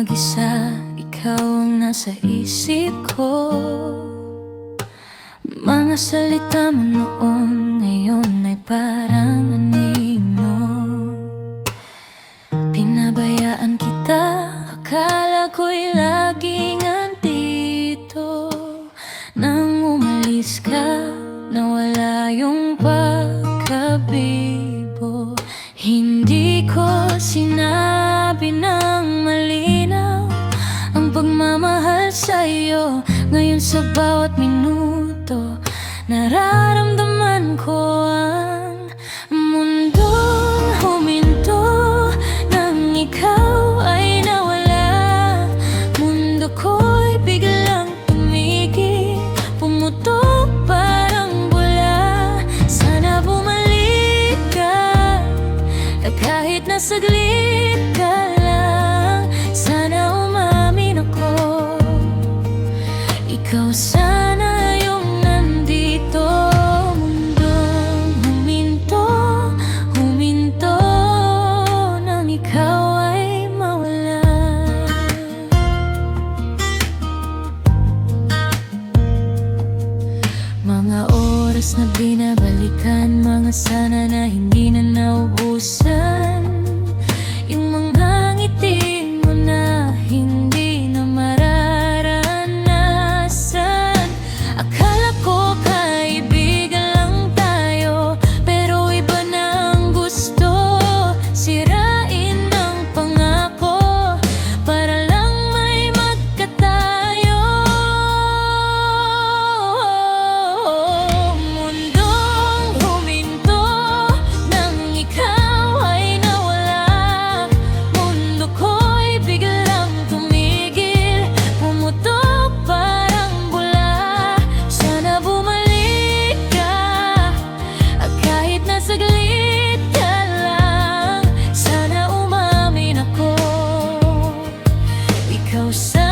mag-isa, ikaw ang nasa isip ko. Mga salita mo noon, ngayon ay parang anino. Pinabayaan kita, akala ko'y laging andito. Nang umalis ka, nawala yung pagkabibo. Hindi ko sinabi ng malinaw ang pagmamahal sa'yo. Ngayon sa bawat minuto, nararamdaman ko ang mundong huminto nang ikaw ay nawala. Mundo ko'y biglang tumigil, pumutok parang bula. Sana bumalik ka, kahit na saglit ka lang. Sana umamin ako, ikaw sana yung nandito. Mundong huminto, huminto nang ikaw ay mawala. Mga oras na binabalikan, mga sana na hindi na naubusan. Yung mga ngiti mo na hindi na mararanasan. Akala ko kaibigan lang tayo, pero iba na ang gusto. Sirain ang pangako para lang may magkatayo. Mundong huminto nang ikaw ay nawala. Mundo ko'y biglang tumigil, pumutok parang bula. Sana bumalik ka, kahit na saglit ka lang. Sana umamin ako, ikaw sa